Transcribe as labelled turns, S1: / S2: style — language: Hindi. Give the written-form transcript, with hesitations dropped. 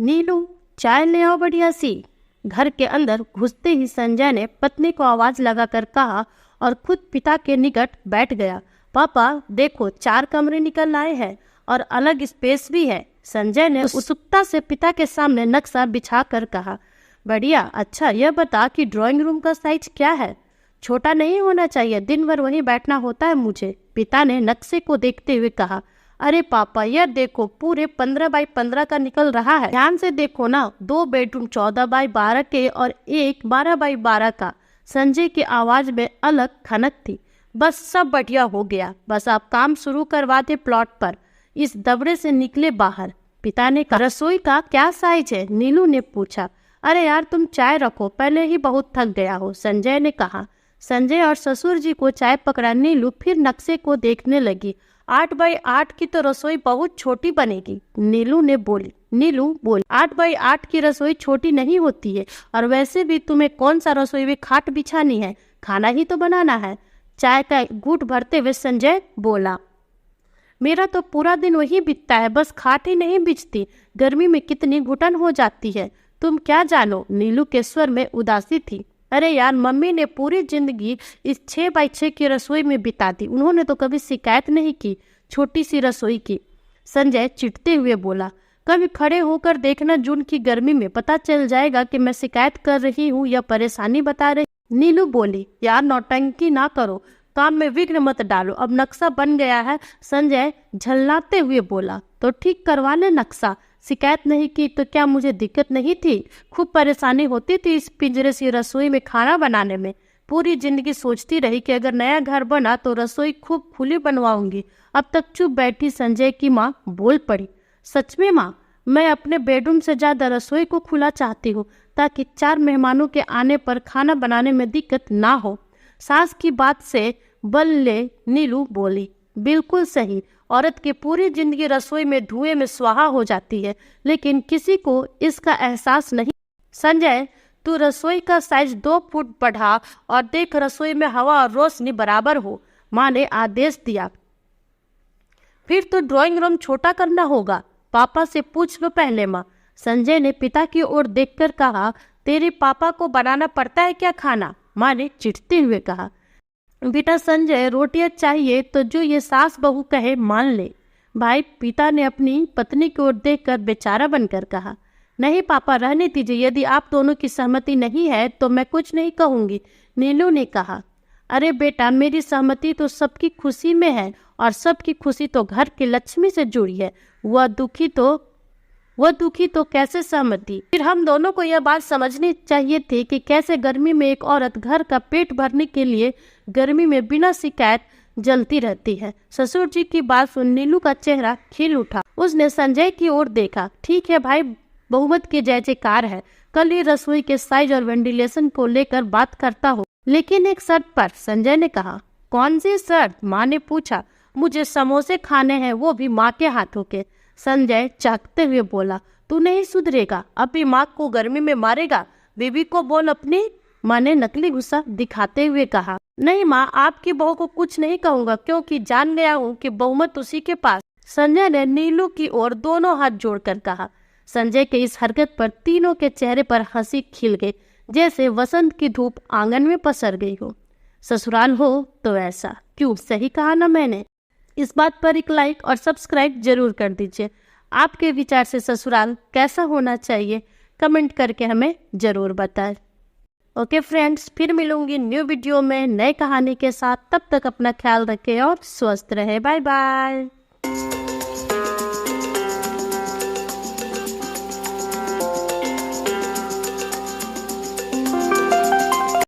S1: नीलू, चाय ले आओ बढ़िया सी। घर के अंदर घुसते ही संजय ने पत्नी को आवाज लगाकर कहा और खुद पिता के निकट बैठ गया। पापा देखो, 4 कमरे निकल आए हैं और अलग स्पेस भी है। संजय ने उत्सुकता से पिता के सामने नक्शा बिछा कर कहा, बढ़िया। अच्छा यह बता कि ड्राइंग रूम का साइज क्या है? छोटा नहीं होना चाहिए, दिन भर वहीं बैठना होता है मुझे। पिता ने नक्शे को देखते हुए कहा, अरे पापा यह देखो, पूरे 15 बाई 15 का निकल रहा है। ध्यान से देखो ना, 2 बेडरूम 14 बाई 12 के और एक 12 बाई 12 का। संजय की आवाज में अलग खनक थी। बस सब बढ़िया हो गया, बस आप काम शुरू करवा दे प्लॉट पर। इस दबड़े से निकले बाहर। पिता ने कहा, रसोई का क्या साइज है? नीलू ने पूछा। अरे यार तुम चाय रखो, पहले ही बहुत थक गया हो, संजय ने कहा। संजय और ससुर जी को चाय पकड़ा नीलू फिर नक्शे को देखने लगी। 8 बाई 8 की तो रसोई बहुत छोटी बनेगी, नीलू बोली। 8 बाई 8 की रसोई छोटी नहीं होती है, और वैसे भी तुम्हें कौन सा रसोई में खाट बिछानी है? खाना ही तो बनाना है। चाय का घूंट भरते हुए संजय बोला, मेरा तो पूरा दिन वही बीतता है, बस खाट ही नहीं बिछती। गर्मी में कितनी घुटन हो जाती है, तुम क्या जानो? नीलू के स्वर में उदासी थी। अरे यार, मम्मी ने पूरी जिंदगी इस 6 बाई 6 की रसोई में बिता दी, उन्होंने तो कभी शिकायत नहीं की छोटी सी रसोई की। संजय चिढ़ते हुए बोला, कभी खड़े होकर देखना, जून की गर्मी में पता चल जाएगा कि मैं शिकायत कर रही हूँ या परेशानी बता रही। नीलू बोली, यार नौटंकी ना करो, काम में विघ्न मत डालो, अब नक्शा बन गया है। संजय झल्लाते हुए बोला, तो ठीक करवा ले नक्शा। शिकायत नहीं की तो क्या मुझे दिक्कत नहीं थी? खूब परेशानी होती थी इस पिंजरे सी रसोई में खाना बनाने में। पूरी जिंदगी सोचती रही कि अगर नया घर बना तो रसोई खूब खुली बनवाऊंगी। अब तक चुप बैठी संजय की माँ बोल पड़ी, सच में माँ, मैं अपने बेडरूम से ज्यादा रसोई को खुला चाहती हूँ, ताकि 4 मेहमानों के आने पर खाना बनाने में दिक्कत ना हो। सास की बात से बल ले नीलू बोली, बिल्कुल सही। औरत की पूरी जिंदगी रसोई में धुएं में स्वाहा हो जाती है, लेकिन किसी को इसका एहसास नहीं। संजय, तू रसोई का साइज 2 फुट बढ़ा और देख रसोई में हवा और रोशनी बराबर हो, माँ ने आदेश दिया। फिर तो ड्राइंग रूम छोटा करना होगा, पापा से पूछ लो पहले माँ। संजय ने पिता की ओर देखकर कहा, तेरे पापा को बनाना पड़ता है क्या खाना? माँ ने चिढ़ते हुए कहा, बेटा संजय, रोटियां चाहिए तो जो ये सास बहू कहे मान ले। भाई, पिता ने अपनी पत्नी की ओर देखकर बेचारा बनकर कहा। नहीं पापा, रहने दीजिए, यदि आप दोनों की सहमति नहीं है तो मैं कुछ नहीं कहूंगी, नीलू ने कहा। अरे बेटा, मेरी सहमति तो सबकी खुशी में है, और सबकी खुशी तो घर की लक्ष्मी से जुड़ी है। वह दुखी तो कैसे सहमति? फिर हम दोनों को यह बात समझनी चाहिए थी कि कैसे गर्मी में एक औरत घर का पेट भरने के लिए गर्मी में बिना शिकायत जलती रहती है। ससुर जी की बात सुन नीलू का चेहरा खिल उठा। उसने संजय की ओर देखा। ठीक है भाई, बहुमत की जय जयकार है। कल ही रसोई के साइज और वेंटिलेशन को लेकर बात करता हो, लेकिन एक शर्त पर, संजय ने कहा। कौन सी शर्त? माँ ने पूछा। मुझे समोसे खाने हैं, वो भी माँ के हाथों के। संजय चहकते हुए बोला, तू नहीं सुधरेगा, अभी माँ को गर्मी में मारेगा। बीबी को बोल अपनी, माँ ने नकली गुस्सा दिखाते हुए कहा। नहीं माँ, आपकी बहू को कुछ नहीं कहूँगा, क्योंकि जान गया हूँ कि बहुमत उसी के पास। संजय ने नीलू की ओर दोनों हाथ जोड़कर कहा। संजय के इस हरकत पर तीनों के चेहरे पर हंसी खिल गई, जैसे वसंत की धूप आंगन में पसर गई हो। ससुराल हो तो ऐसा, क्यों, सही कहा ना मैंने? इस बात पर एक लाइक और सब्सक्राइब जरूर कर दीजिए। आपके विचार से ससुराल कैसा होना चाहिए कमेंट करके हमें जरूर बताएं। ओके फ्रेंड्स, फिर मिलूंगी न्यू वीडियो में नए कहानी के साथ। तब तक अपना ख्याल रखें और स्वस्थ रहें। Bye bye.